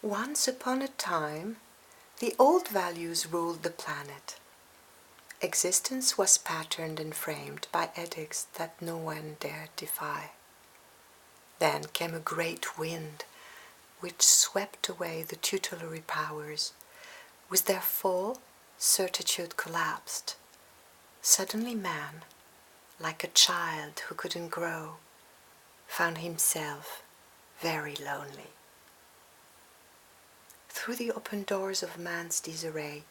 Once upon a time, the old values ruled the planet. Existence was patterned and framed by edicts that no one dared defy. Then came a great wind, which swept away the tutelary powers. With their fall, certitude collapsed. Suddenly man, like a child who couldn't grow, found himself very lonely. Through the open doors of man's disarray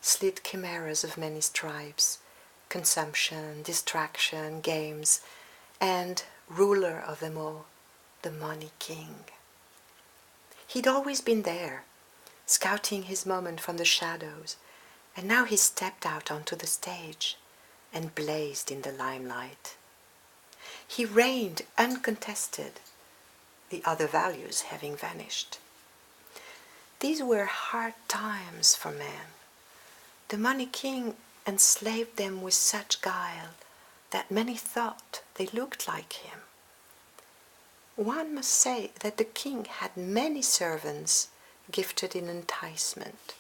slid chimeras of many stripes, consumption, distraction, games, and, ruler of them all, the money king. He'd always been there, scouting his moment from the shadows, and now he stepped out onto the stage and blazed in the limelight. He reigned uncontested, the other values having vanished. These were hard times for men. The money king enslaved them with such guile that many thought they looked like him. One must say that the king had many servants gifted in enticement.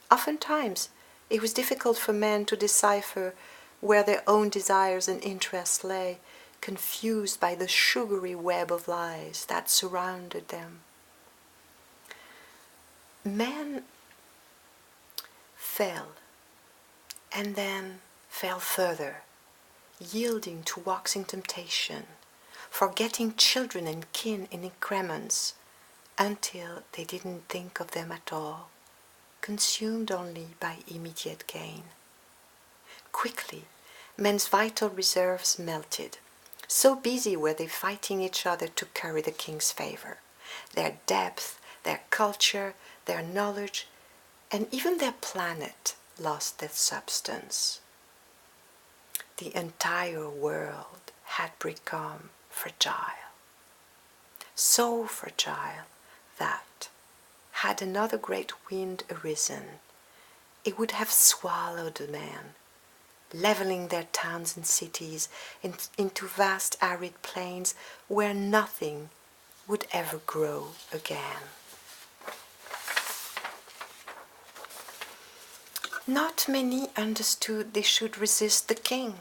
Oftentimes it was difficult for men to decipher where their own desires and interests lay, confused by the sugary web of lies that surrounded them. Men fell, and then fell further, yielding to waxing temptation, forgetting children and kin in increments, until they didn't think of them at all, consumed only by immediate gain. Quickly, men's vital reserves melted. So busy were they fighting each other to curry the king's favor. Their depth, their culture, their knowledge, and even their planet lost their substance. The entire world had become fragile. So fragile that, had another great wind arisen, it would have swallowed the man, leveling their towns and cities into vast arid plains where nothing would ever grow again. Not many understood they should resist the king,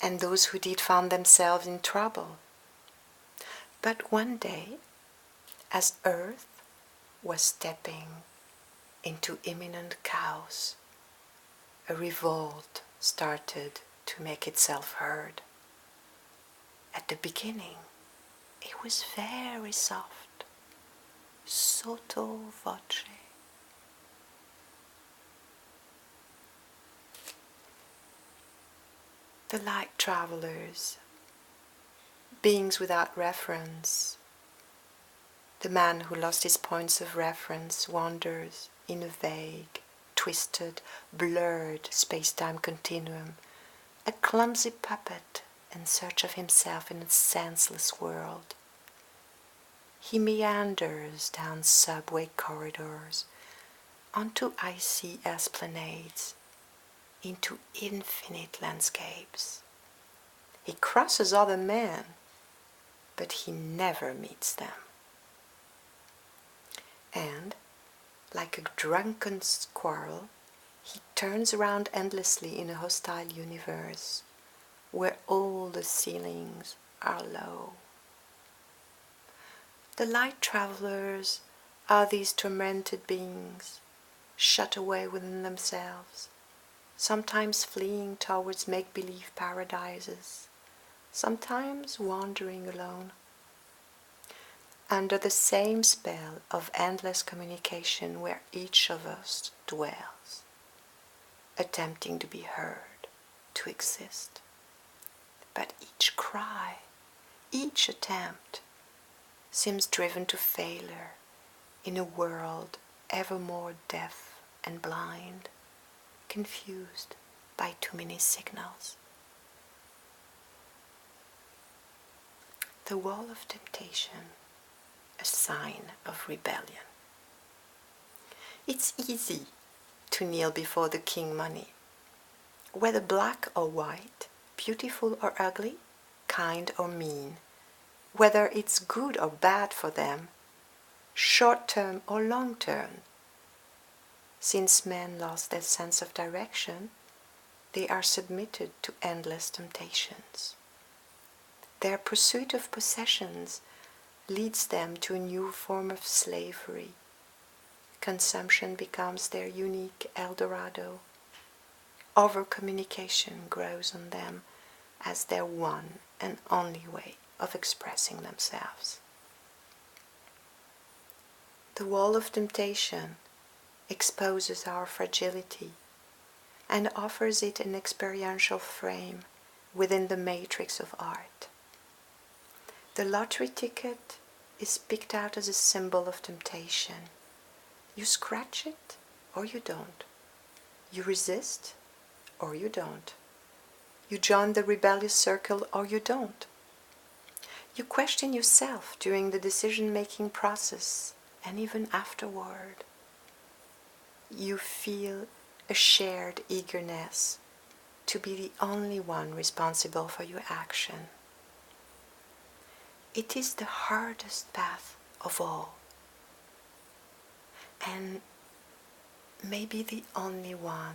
and those who did found themselves in trouble. But one day, as Earth was stepping into imminent chaos, a revolt started to make itself heard. At the beginning, it was very soft, sotto voce. The light travelers, beings without reference, the man who lost his points of reference wanders in a vague, twisted, blurred space-time continuum, a clumsy puppet in search of himself in a senseless world. He meanders down subway corridors, onto icy esplanades, into infinite landscapes. He crosses other men, but he never meets them. And, like a drunken squirrel, he turns around endlessly in a hostile universe where all the ceilings are low. The light travelers are these tormented beings, shut away within themselves, sometimes fleeing towards make-believe paradises, sometimes wandering alone, under the same spell of endless communication where each of us dwells, attempting to be heard, to exist. But each cry, each attempt, seems driven to failure in a world ever more deaf and blind, confused by too many signals. The wall of temptation, a sign of rebellion. It's easy to kneel before the king money, whether black or white, beautiful or ugly, kind or mean, whether it's good or bad for them, short-term or long-term. Since men lost their sense of direction, they are submitted to endless temptations. Their pursuit of possessions leads them to a new form of slavery. Consumption becomes their unique El Dorado. Over-communication grows on them as their one and only way of expressing themselves. The wall of temptation exposes our fragility and offers it an experiential frame within the matrix of art. The lottery ticket is picked out as a symbol of temptation. You scratch it or you don't. You resist or you don't. You join the rebellious circle or you don't. You question yourself during the decision-making process and even afterward. You feel a shared eagerness to be the only one responsible for your action. It is the hardest path of all, and maybe the only one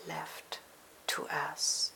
left to us.